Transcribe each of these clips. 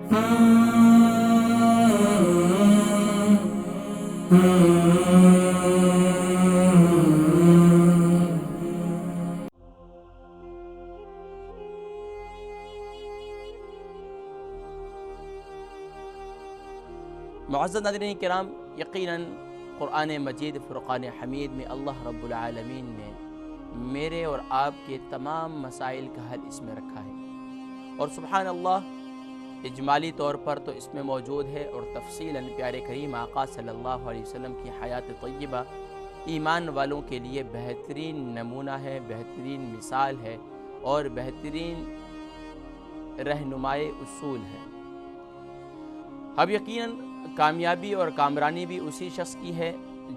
معزز ناظرین کرام، یقیناً قرآن مجید فرقان حمید میں اللہ رب العالمین نے میرے اور آپ کے تمام مسائل کا حل اس میں رکھا ہے، اور سبحان اللہ اجمالی طور پر تو اس میں موجود ہے، اور تفصیلاً پیارے کریم آقا صلی اللہ علیہ وسلم کی حیات طیبہ ایمان والوں کے لیے بہترین نمونہ ہے، بہترین مثال ہے، اور بہترین رہنمائی اصول ہے۔ اب یقیناً کامیابی اور کامرانی بھی اسی شخص کی ہے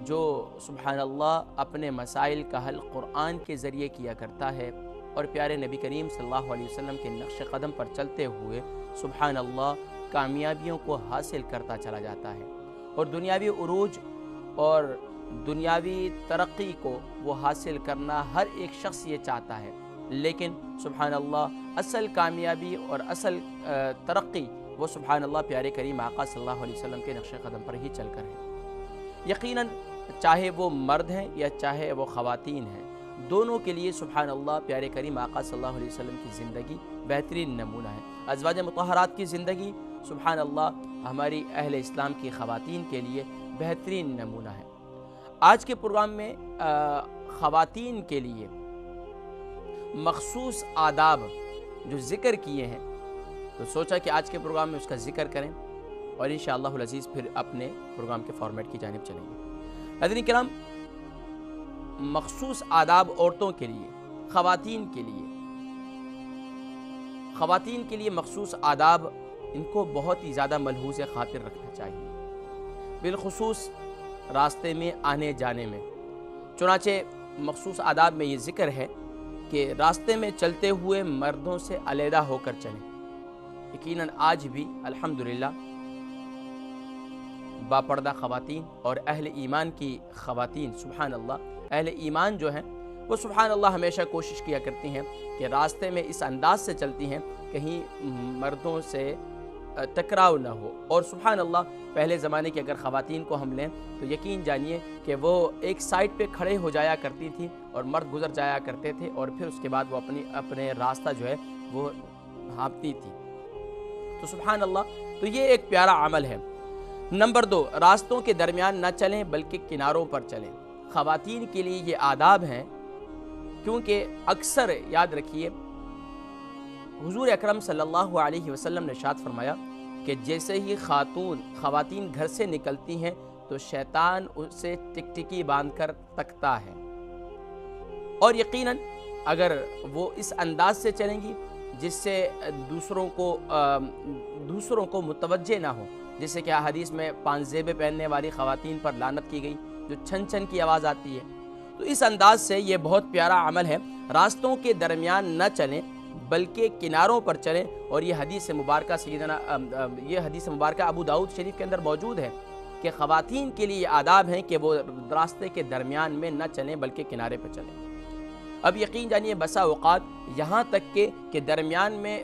جو سبحان اللہ اپنے مسائل کا حل قرآن کے ذریعے کیا کرتا ہے، اور پیارے نبی کریم صلی اللہ علیہ وسلم کے نقش قدم پر چلتے ہوئے سبحان اللہ کامیابیوں کو حاصل کرتا چلا جاتا ہے، اور دنیاوی عروج اور دنیاوی ترقی کو وہ حاصل کرنا ہر ایک شخص یہ چاہتا ہے، لیکن سبحان اللہ اصل کامیابی اور اصل ترقی وہ سبحان اللہ پیارے کریم آقا صلی اللہ علیہ وسلم کے نقش قدم پر ہی چل کر ہے۔ یقیناً چاہے وہ مرد ہیں یا چاہے وہ خواتین ہیں، دونوں کے لیے سبحان اللہ پیارے کریم آقا صلی اللہ علیہ وسلم کی زندگی بہترین نمونہ ہے۔ ازواج مطہرات کی زندگی سبحان اللہ ہماری اہل اسلام کی خواتین کے لیے بہترین نمونہ ہے۔ آج کے پروگرام میں خواتین کے لیے مخصوص آداب جو ذکر کیے ہیں، تو سوچا کہ آج کے پروگرام میں اس کا ذکر کریں، اور انشاءاللہ العزیز پھر اپنے پروگرام کے فارمیٹ کی جانب چلیں گے۔ ناظرین کرام، مخصوص آداب عورتوں کے لیے، خواتین کے لیے مخصوص آداب، ان کو بہت ہی زیادہ ملحوظ خاطر رکھنا چاہیے، بالخصوص راستے میں آنے جانے میں۔ چنانچہ مخصوص آداب میں یہ ذکر ہے کہ راستے میں چلتے ہوئے مردوں سے علیحدہ ہو کر چلیں۔ یقیناً آج بھی الحمدللہ باپردہ خواتین اور اہل ایمان کی خواتین سبحان اللہ، اہل ایمان جو ہیں وہ سبحان اللہ ہمیشہ کوشش کیا کرتی ہیں کہ راستے میں اس انداز سے چلتی ہیں کہیں مردوں سے ٹکراؤ نہ ہو، اور سبحان اللہ پہلے زمانے کی اگر خواتین کو ہم لیں تو یقین جانیے کہ وہ ایک سائٹ پہ کھڑے ہو جایا کرتی تھی اور مرد گزر جایا کرتے تھے، اور پھر اس کے بعد وہ اپنے راستہ جو ہے وہ ہانپتی تھی۔ تو سبحان اللہ، تو یہ ایک پیارا عمل ہے۔ نمبر 2، راستوں کے درمیان نہ چلیں بلکہ کناروں پر چلیں۔ خواتین کے لیے یہ آداب ہیں، کیونکہ اکثر یاد رکھیے حضور اکرم صلی اللہ علیہ وسلم نے ارشاد فرمایا کہ جیسے ہی خواتین گھر سے نکلتی ہیں تو شیطان اسے ٹکٹکی باندھ کر تکتا ہے، اور یقیناً اگر وہ اس انداز سے چلیں گی جس سے دوسروں کو متوجہ نہ ہو، جیسے کہ حدیث میں پانزیبیں پہننے والی خواتین پر لعنت کی گئی، جو چھن چھن کی آواز آتی ہے، تو اس انداز سے یہ بہت پیارا عمل ہے۔ راستوں کے درمیان نہ چلیں بلکہ کناروں پر چلیں، اور یہ حدیث مبارکہ ابو داؤد شریف کے اندر موجود ہے کہ خواتین کے لیے یہ آداب ہیں کہ وہ راستے کے درمیان میں نہ چلیں بلکہ کنارے پر چلیں۔ اب یقین جانیے بسا اوقات یہاں تک کہ درمیان میں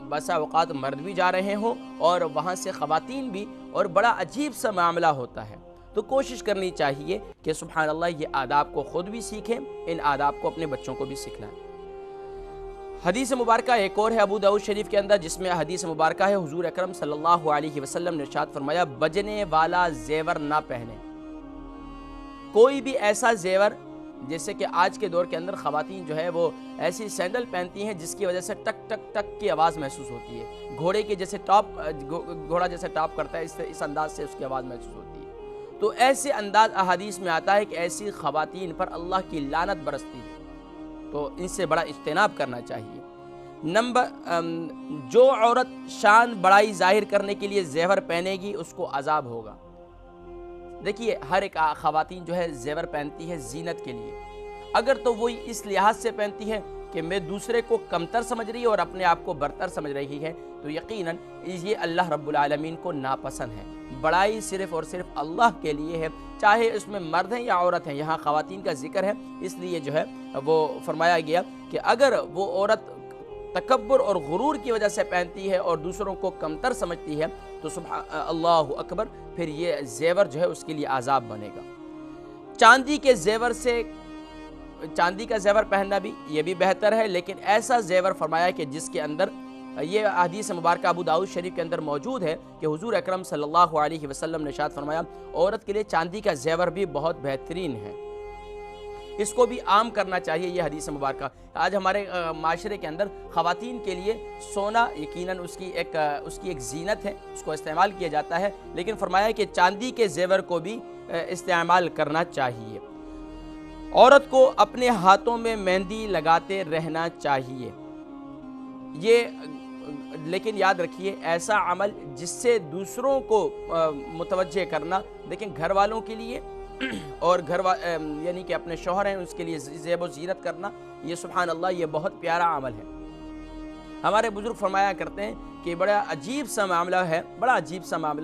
بسا اوقات مرد بھی جا رہے ہوں اور وہاں سے خواتین بھی، اور بڑا عجیب سا معاملہ ہوتا ہے، تو کوشش کرنی چاہیے کہ سبحان اللہ یہ آداب کو خود بھی سیکھیں، ان آداب کو اپنے بچوں کو بھی سکھلائیں۔ حدیث مبارکہ ایک اور ہے ابو داؤد شریف کے اندر، جس میں حدیث مبارکہ ہے حضور اکرم صلی اللہ علیہ وسلم نے ارشاد فرمایا بجنے والا زیور نہ پہنے۔ کوئی بھی ایسا زیور، جیسے کہ آج کے دور کے اندر خواتین جو ہے وہ ایسی سینڈل پہنتی ہیں جس کی وجہ سے ٹک ٹک ٹک کی آواز محسوس ہوتی ہے، گھوڑے کے جیسے گھوڑا جیسے ٹاپ کرتا ہے اس انداز سے اس کی آواز محسوس ہوتی ہے، تو ایسے انداز احادیث میں آتا ہے کہ ایسی خواتین پر اللہ کی لعنت برستی ہے، تو ان سے بڑا اجتناب کرنا چاہیے۔ جو عورت شان بڑائی ظاہر کرنے کے لیے زیور پہنے گی اس کو عذاب ہوگا۔ دیکھیے ہر ایک خواتین جو ہے زیور پہنتی ہے زینت کے لیے، اگر تو وہی اس لحاظ سے پہنتی ہے کہ میں دوسرے کو کمتر سمجھ رہی ہے اور اپنے آپ کو برتر سمجھ رہی ہے، تو یقیناً یہ اللہ رب العالمین کو ناپسند ہے۔ بڑائی صرف اور صرف اللہ کے لیے ہے، چاہے اس میں مرد ہیں یا عورت ہیں، یہاں خواتین کا ذکر ہے، اس لیے جو ہے وہ فرمایا گیا کہ اگر وہ عورت تکبر اور غرور کی وجہ سے پہنتی ہے اور دوسروں کو کمتر سمجھتی ہے تو اللہ اکبر، پھر یہ زیور جو ہے اس کے لیے عذاب بنے گا۔ چاندی کے زیور سے، چاندی کا زیور پہننا بھی یہ بھی بہتر ہے، لیکن ایسا زیور فرمایا کہ جس کے اندر، یہ حدیث مبارکہ ابو داؤد شریف کے اندر موجود ہے کہ حضور اکرم صلی اللہ علیہ وسلم نے ارشاد فرمایا عورت کے لیے چاندی کا زیور بھی بہت بہترین ہے، اس کو بھی عام کرنا چاہیے۔ یہ حدیث مبارکہ آج ہمارے معاشرے کے اندر خواتین کے لیے سونا یقیناً اس کی ایک زینت ہے، اس کو استعمال کیا جاتا ہے، لیکن فرمایا کہ چاندی کے زیور کو بھی استعمال کرنا چاہیے۔ عورت کو اپنے ہاتھوں میں مہندی لگاتے رہنا چاہیے، یہ لیکن یاد رکھیے ایسا عمل جس سے دوسروں کو متوجہ کرنا، دیکھیں گھر والوں کے لیے اور یعنی کہ اپنے شوہر ہیں اس کے لیے زیب و زینت کرنا، یہ سبحان اللہ یہ بہت پیارا عمل ہے۔ ہمارے بزرگ فرمایا کرتے ہیں کہ بڑا عجیب سا معاملہ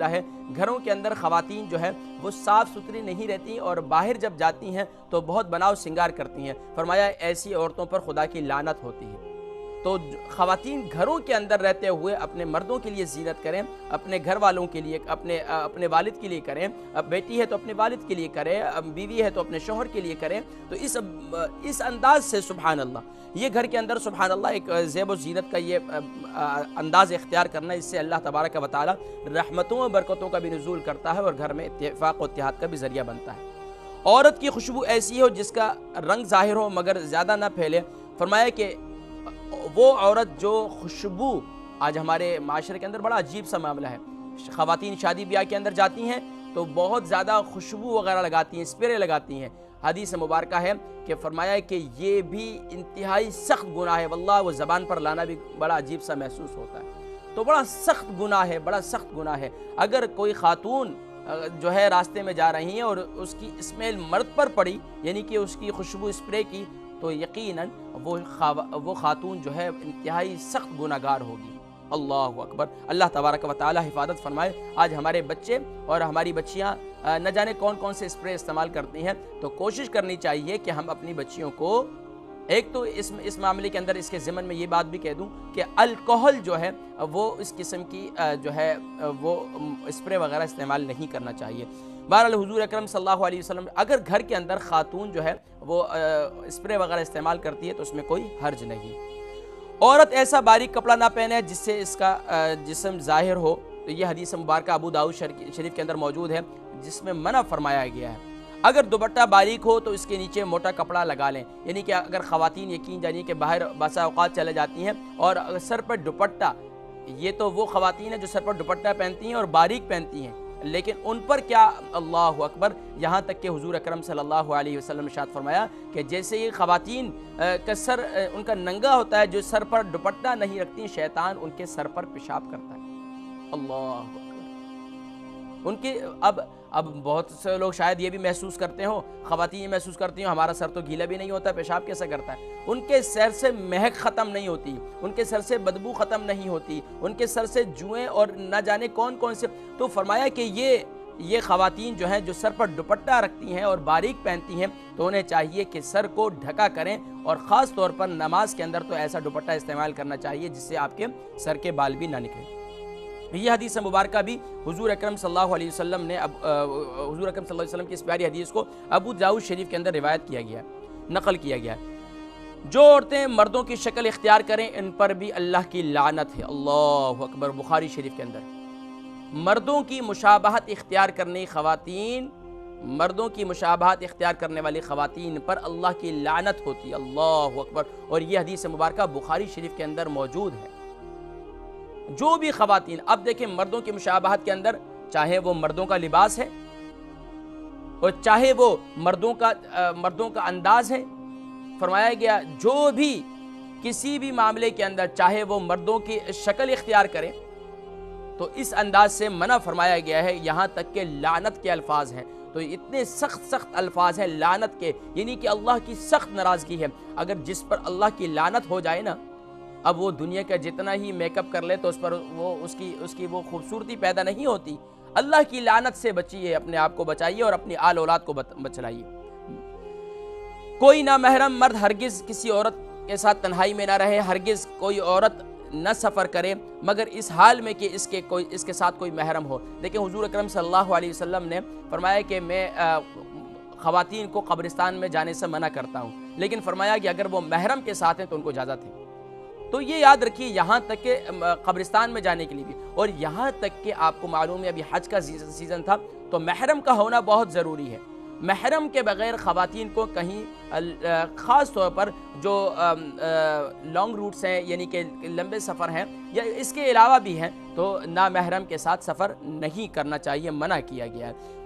ہے، گھروں کے اندر خواتین جو ہے وہ صاف ستھری نہیں رہتی اور باہر جب جاتی ہیں تو بہت بناؤ سنگار کرتی ہیں، فرمایا ایسی عورتوں پر خدا کی لعنت ہوتی ہے۔ تو خواتین گھروں کے اندر رہتے ہوئے اپنے مردوں کے لیے زینت کریں، اپنے گھر والوں کے لیے، اپنے والد کے لیے کریں، اب بیٹی ہے تو اپنے والد کے لیے کریں، اب بیوی ہے تو اپنے شوہر کے لیے کریں، تو اس انداز سے سبحان اللہ یہ گھر کے اندر سبحان اللہ ایک زیب و زینت کا یہ انداز اختیار کرنا، اس سے اللہ تبارک و تعالی رحمتوں و برکتوں کا بھی نزول کرتا ہے اور گھر میں اتفاق و اتحاد کا بھی ذریعہ بنتا ہے۔ عورت کی خوشبو ایسی ہو جس کا رنگ ظاہر ہو مگر زیادہ نہ پھیلے، فرمایا کہ وہ عورت جو خوشبو، آج ہمارے معاشرے کے اندر بڑا عجیب سا معاملہ ہے، خواتین شادی بیاہ کے اندر جاتی ہیں تو بہت زیادہ خوشبو وغیرہ لگاتی ہیں، اسپرے لگاتی ہیں۔ حدیث مبارکہ ہے کہ فرمایا ہے کہ یہ بھی انتہائی سخت گناہ ہے، واللہ وہ زبان پر لانا بھی بڑا عجیب سا محسوس ہوتا ہے، تو بڑا سخت گناہ ہے، بڑا سخت گناہ ہے۔ اگر کوئی خاتون جو ہے راستے میں جا رہی ہیں اور اس کی اسمیل مرد پر پڑی، یعنی کہ اس کی خوشبو اسپرے کی، تو یقیناً وہ خاتون جو ہے انتہائی سخت گناہگار ہوگی۔ اللہ اکبر، اللہ تبارک و تعالی حفاظت فرمائے۔ آج ہمارے بچے اور ہماری بچیاں نہ جانے کون کون سے اسپرے استعمال کرتی ہیں، تو کوشش کرنی چاہیے کہ ہم اپنی بچیوں کو، ایک تو اس معاملے کے اندر اس کے ضمن میں یہ بات بھی کہہ دوں کہ الکوہل جو ہے وہ اس قسم کی جو ہے وہ اسپرے وغیرہ استعمال نہیں کرنا چاہیے۔ بہرحال حضور اکرم صلی اللہ علیہ وسلم اگر گھر کے اندر خاتون جو ہے وہ اسپرے وغیرہ استعمال کرتی ہے تو اس میں کوئی حرج نہیں۔ عورت ایسا باریک کپڑا نہ پہنے جس سے اس کا جسم ظاہر ہو، تو یہ حدیث مبارکہ ابو داؤد شریف کے اندر موجود ہے جس میں منع فرمایا گیا ہے۔ اگر دوپٹہ باریک ہو تو اس کے نیچے موٹا کپڑا لگا لیں، یعنی کہ اگر خواتین یقین جانیے کہ باہر بسا اوقات چلے جاتی ہیں اور سر پر دوپٹہ، یہ تو وہ خواتین ہیں جو سر پر دوپٹہ پہنتی ہیں اور باریک پہنتی ہیں، لیکن ان پر کیا، اللہ اکبر، یہاں تک کہ حضور اکرم صلی اللہ علیہ وسلم نے ارشاد فرمایا کہ جیسے یہ خواتین کا سر ان کا ننگا ہوتا ہے، جو سر پر دوپٹہ نہیں رکھتی، شیطان ان کے سر پر پیشاب کرتا ہے۔ اللہ اکبر، ان کے اب بہت سے لوگ شاید یہ بھی محسوس کرتے ہوں، خواتین یہ محسوس کرتی ہوں ہمارا سر تو گیلا بھی نہیں ہوتا، پیشاب کیسے کرتا ہے؟ ان کے سر سے مہک ختم نہیں ہوتی، ان کے سر سے بدبو ختم نہیں ہوتی، ان کے سر سے جوئیں اور نہ جانے کون کون سے، تو فرمایا کہ یہ خواتین جو ہیں جو سر پر دوپٹہ رکھتی ہیں اور باریک پہنتی ہیں تو انہیں چاہیے کہ سر کو ڈھکا کریں، اور خاص طور پر نماز کے اندر تو ایسا دوپٹہ استعمال کرنا چاہیے جس سے آپ کے سر کے بال بھی نہ نکلیں۔ یہ حدیث مبارکہ بھی حضور اکرم صلی اللہ علیہ وسلم نے حضور اکرم صلی اللہ علیہ وسلم کی اس پیاری حدیث کو ابو داؤد شریف کے اندر روایت کیا گیا ہے، نقل کیا گیا ہے۔ جو عورتیں مردوں کی شکل اختیار کریں ان پر بھی اللہ کی لعنت ہے۔ اللہ اکبر، بخاری شریف کے اندر مردوں کی مشابہت اختیار کرنے والی خواتین پر اللہ کی لعنت ہوتی ہے۔ اللہ اکبر، اور یہ حدیث مبارکہ بخاری شریف کے اندر موجود ہے۔ جو بھی خواتین، اب دیکھیں مردوں کی مشابہت کے اندر چاہے وہ مردوں کا لباس ہے اور چاہے وہ مردوں کا انداز ہے، فرمایا گیا جو بھی کسی بھی معاملے کے اندر چاہے وہ مردوں کی شکل اختیار کریں تو اس انداز سے منع فرمایا گیا ہے، یہاں تک کہ لعنت کے الفاظ ہیں۔ تو اتنے سخت الفاظ ہیں لعنت کے، یعنی کہ اللہ کی سخت ناراضگی ہے۔ اگر جس پر اللہ کی لعنت ہو جائے نا، اب وہ دنیا کا جتنا ہی میک اپ کر لے تو اس پر اس کی وہ خوبصورتی پیدا نہیں ہوتی۔ اللہ کی لعنت سے بچیے، اپنے آپ کو بچائیے اور اپنی آل اولاد کو بچلائیے۔ کوئی نامحرم مرد ہرگز کسی عورت کے ساتھ تنہائی میں نہ رہے، ہرگز کوئی عورت نہ سفر کرے مگر اس حال میں کہ اس کے ساتھ کوئی محرم ہو۔ لیکن حضور اکرم صلی اللہ علیہ وسلم نے فرمایا کہ میں خواتین کو قبرستان میں جانے سے منع کرتا ہوں، لیکن فرمایا کہ اگر وہ محرم کے ساتھ ہیں تو ان کو اجازت ہے۔ تو یہ یاد رکھیے، یہاں تک کہ قبرستان میں جانے کے لیے بھی، اور یہاں تک کہ آپ کو معلوم ہے ابھی حج کا سیزن تھا تو محرم کا ہونا بہت ضروری ہے۔ محرم کے بغیر خواتین کو کہیں، خاص طور پر جو لانگ روٹس ہیں یعنی کہ لمبے سفر ہیں یا اس کے علاوہ بھی ہیں، تو نامحرم کے ساتھ سفر نہیں کرنا چاہیے، منع کیا گیا ہے۔